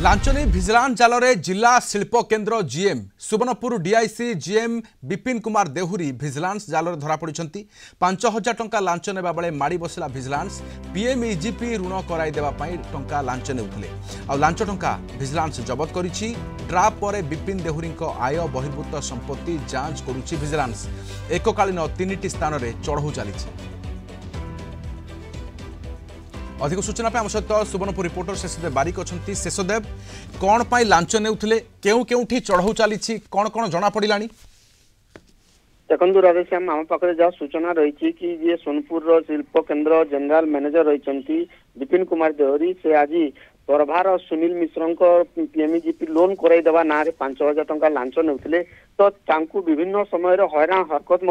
लांचनी vigilance जाल में जिला शिल्प केन्द्र GM Suvarnapur DIC GM Vipin Kumar Dehuri vigilance जाल में धरा पड़ी 5,000 टंका लांच नेबा बेले माड़ी बसला भिजिलांस पीएमईजीपी ऋण कराई देबा पई टंका लांच नेउथिले आ लांच टंका भिजिलांस जबत करिछि। ट्राप पर विपिन देहुरी आय बहिर्भूत संपत्ति जांच करुछि भिजिलांस। एककालीन 3टी स्थान में चढ़ऊ चली। अधिक सूचना आम सहित सुवर्णपुर रिपोर्टर शेषदेव बारिक अच्छा। शेषदेव कौन पाई लांच नेउथिले केउठी चढ़ऊ चली कौन कौन जना पड़ा? देखो राधेश्याम आम पाखे जहाँ सूचना रही कि जे सोनपुर शिल्प केन्द्र जनरल मैनेजर रही विपिन कुमार देहरी से आज प्रभार सुनील मिश्र पीएमईजीपी लोन कराइदेवा ना 5,000 टंका लांच नेउथिले तो तांकू विभिन्न समय हैरान हरकत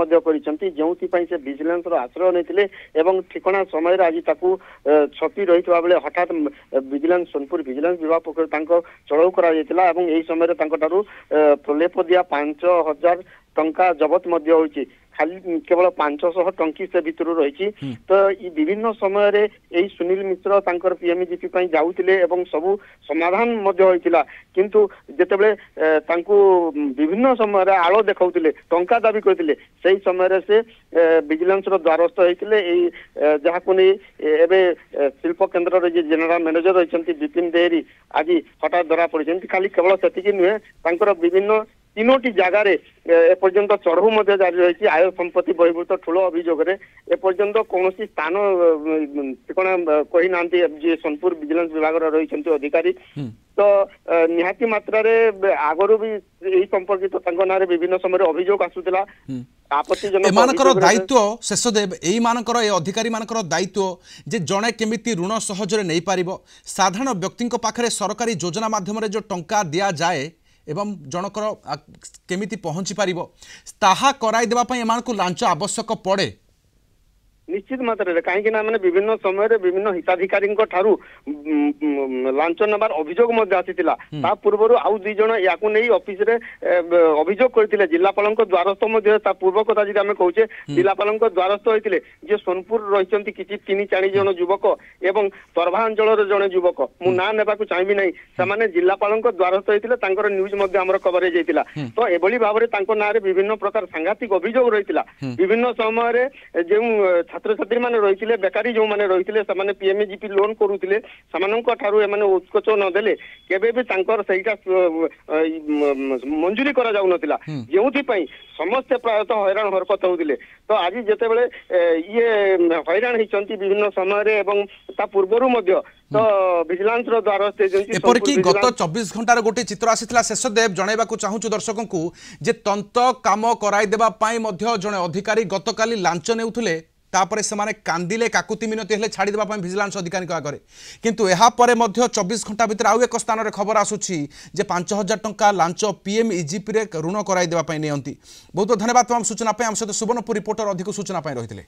जो से विजिलेंस आश्रय नहीं ठिकना समय आज छपी रही बेले हठात विजिलेंस सोनपुर विजिलेंस विभाग पक्ष चढ़ऊ कर समय प्रलेप दिया 5,000 टंका जबत खाली केवल 500 टंकी से भितर रही। तो विभिन्न समय रे यही सुनील मिश्र तांकर पीएमईजीपी पई जाउतिले एवं सबु समाधान मध्य होइतिला किंतु जेतेबेले तांकू विभिन्न समय रे आलो देखाउतिले टंका दाबी करतिले सेही समय रे से विजिलेंस रो द्वारस्थ होइतिले एई जहा को नै एबे शिल्प केन्द्र रे जे जनरल मैनेजर रहिसंती विपिन देहरी आज हठात धरा पड़िसंती। खाली केवल सेतिकी नुहे तांकर विभिन्न 3टी जगार एपर्यंत चढ़ऊ जारी रही। आय संपत्ति बहिर्भूत ठूल अभियोग एपर्यंत कौन स्थान ठिकना कही ना जी सोनपुर विजिलेंस विभाग रही अधिकारी तो निहाती मात्रा आगरू भी यही संपर्कित ना विभिन्न समय अभियोग आसूला आपत्तिजनक दायित्व। शेषदेव यही अधिकारी दायित्व जे जड़े केमिति ऋण सहजरे नहीं पारिबो साधारण व्यक्ति पाखरे सरकारी योजना माध्यम जो टंका दिया जाए एवं जनकर केमिति पहुंची पारिबो ताहा कराई देबा पई एमानकु लांच आवश्यक पड़े निश्चित मात्रा कहीं मैंने विभिन्न समय विभिन्न हिताधिकारी लांच नबार अभियोग आसी पूर्व आउ 2 जन या ऑफिस रे अभियोग करथिले जिलापाल द्वारस्थ पूर्व कथा जी आम कहूचे जिलापाल द्वारस्थ होते जे सोनपुर रही किसी 3-4 जन युवक एवं तरभा अंचल जड़े युवक मु ना नेबा चाहिए ना से जिलापाल द्वारस्थ होते न्यूज आमर कवरेज होता। तो एभली भाव में ना विभिन्न प्रकार सांघातिक अभियोग रही विभिन्न समय जो छात्र छात्री माने रही बेकारी जो माने रही से पीएमईजीपी लोन करुले उत्कोच नदेले केबे भी सहीटा मंजूरी करा जाउ नथिला जो समस्ते प्रायतः हैरान हरकत होते। तो आज जिते बड़े ये हैरान होती विभिन्न समय ता पूर्वर तो विजिलेंस द्वारस्थ एपरिकी गत 24 घंटार गोटे चित्र आसीथिला। शेषदेव जनइबाकू चाहूछु दर्शकों को जे तंत्र काम कराई देबा पाई मध्य जने अधिकारी गतकाली लांच नेउथुले तापरे से कांदिले काकुति मिनती हेले छाड़ी देबा विजिलेंस अधिकारी आगे किंतु एहा परे मध्य 24 घंटा भितर आउ एक स्थान रे खबर आसुछि जे 5,000 टंका लांच पीएमईजीपी रे ऋण कराई देबा नियंती। बहुत धन्यवाद तमाम सूचना पे। आम सहित सुवर्णपुर रिपोर्टर अधिक सूचना रही।